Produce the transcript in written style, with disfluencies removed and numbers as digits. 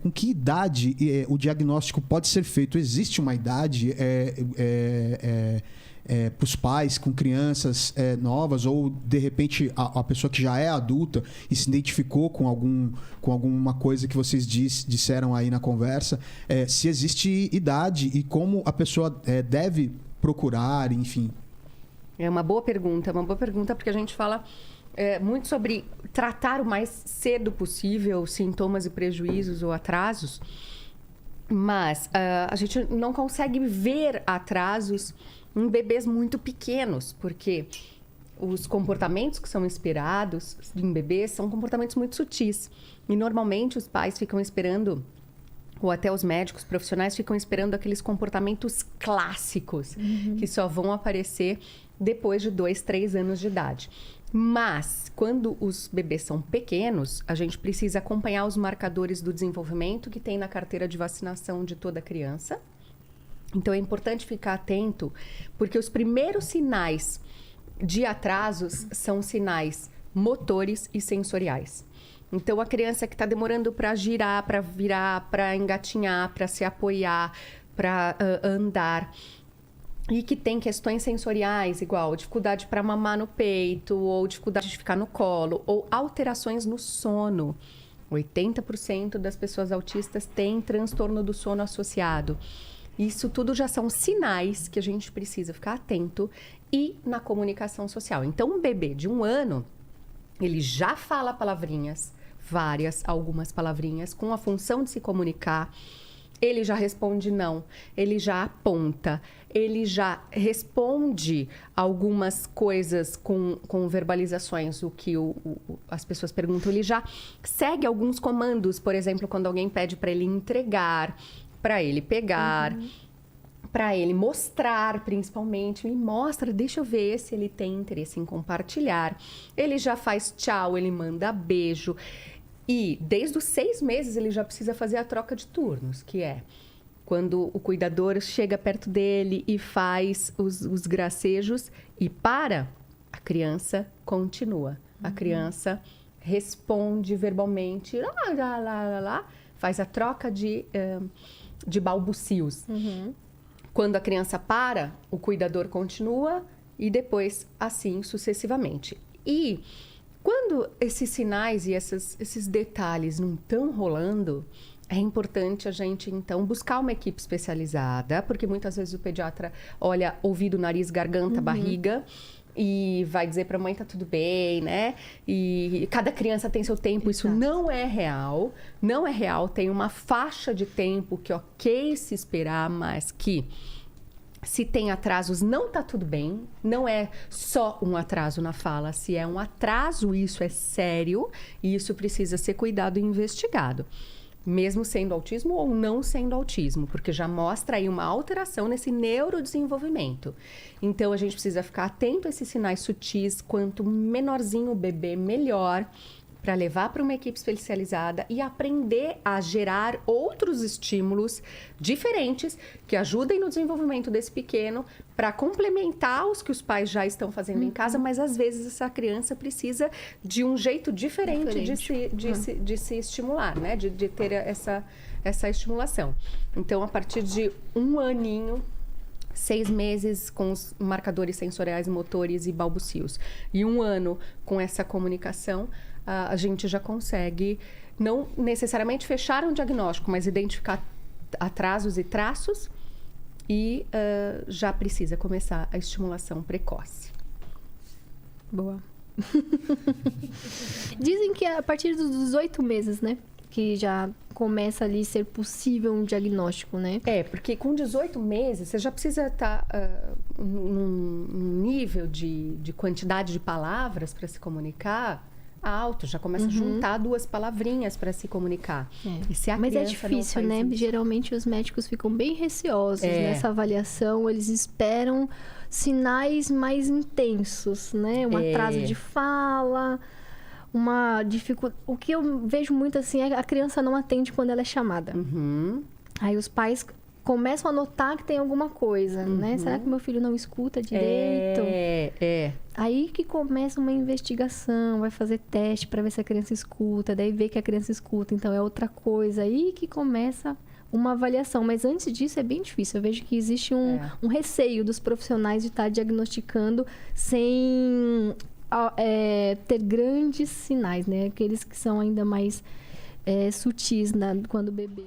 Com que idade o diagnóstico pode ser feito? Existe uma idade para os pais com crianças novas, ou de repente a pessoa que já é adulta e se identificou com alguma coisa que vocês disseram aí na conversa, se existe idade e como a pessoa deve procurar, enfim? É uma boa pergunta porque a gente fala muito sobre tratar o mais cedo possível sintomas e prejuízos ou atrasos, mas a gente não consegue ver atrasos em bebês muito pequenos, porque os comportamentos que são esperados em bebês são comportamentos muito sutis. E normalmente os pais ficam esperando, ou até os médicos profissionais ficam esperando aqueles comportamentos clássicos, que só vão aparecer depois de 2, 3 anos de idade. Mas, quando os bebês são pequenos, a gente precisa acompanhar os marcadores do desenvolvimento que tem na carteira de vacinação de toda criança. Então, é importante ficar atento, porque os primeiros sinais de atrasos são sinais motores e sensoriais. Então, a criança que está demorando para girar, para virar, para engatinhar, para se apoiar, para andar, e que tem questões sensoriais, igual dificuldade para mamar no peito, ou dificuldade de ficar no colo, ou alterações no sono. 80% das pessoas autistas têm transtorno do sono associado. Isso tudo já são sinais que a gente precisa ficar atento e na comunicação social. Então, um bebê de 1 ano, ele já fala palavrinhas, algumas palavrinhas, com a função de se comunicar. Ele já responde não, ele já aponta, ele já responde algumas coisas com verbalizações, o que as pessoas perguntam. Ele já segue alguns comandos, por exemplo, quando alguém pede para ele entregar, para ele pegar, para ele mostrar, principalmente. Me mostra, deixa eu ver se ele tem interesse em compartilhar. Ele já faz tchau, ele manda beijo. E desde os 6 meses ele já precisa fazer a troca de turnos, que é quando o cuidador chega perto dele e faz os gracejos e a criança continua. A criança responde verbalmente, faz a troca de balbucios. Quando a criança para, o cuidador continua e depois assim sucessivamente. E quando esses sinais e esses detalhes não estão rolando, é importante a gente, então, buscar uma equipe especializada, porque muitas vezes o pediatra olha ouvido, nariz, garganta, barriga, e vai dizer para a mãe, tá tudo bem, né? E cada criança tem seu tempo. Exato. Isso não é real. Não é real. Tem uma faixa de tempo que ok se esperar, mas que se tem atrasos, não tá tudo bem. Não é só um atraso na fala. Se é um atraso, isso é sério e isso precisa ser cuidado e investigado. Mesmo sendo autismo ou não sendo autismo, porque já mostra aí uma alteração nesse neurodesenvolvimento. Então, a gente precisa ficar atento a esses sinais sutis. Quanto menorzinho o bebê, melhor, para levar para uma equipe especializada e aprender a gerar outros estímulos diferentes que ajudem no desenvolvimento desse pequeno para complementar os que os pais já estão fazendo em casa, mas às vezes essa criança precisa de um jeito diferente. De se estimular, né? De ter essa estimulação. Então, a partir de 1 aninho, 6 meses com os marcadores sensoriais, motores e balbucios, e 1 ano com essa comunicação, a gente já consegue, não necessariamente fechar um diagnóstico, mas identificar atrasos e traços e já precisa começar a estimulação precoce. Boa. Dizem que a partir dos 18 meses, né? Que já começa ali a ser possível um diagnóstico, né? Porque com 18 meses você já precisa estar num nível de quantidade de palavras para se comunicar alto, já começa a juntar 2 palavrinhas para se comunicar. E se a Mas é criança difícil, né? Isso... Geralmente os médicos ficam bem receosos nessa avaliação, eles esperam sinais mais intensos, né? Um atraso de fala, uma dificuldade. O que eu vejo muito assim é a criança não atende quando ela é chamada. Aí os pais começam a notar que tem alguma coisa, né? Será que meu filho não escuta direito? Aí que começa uma investigação, vai fazer teste para ver se a criança escuta, daí vê que a criança escuta, então é outra coisa. Aí que começa uma avaliação. Mas antes disso é bem difícil. Eu vejo que existe um receio dos profissionais de estar diagnosticando sem ter grandes sinais, né? Aqueles que são ainda mais sutis quando bebê.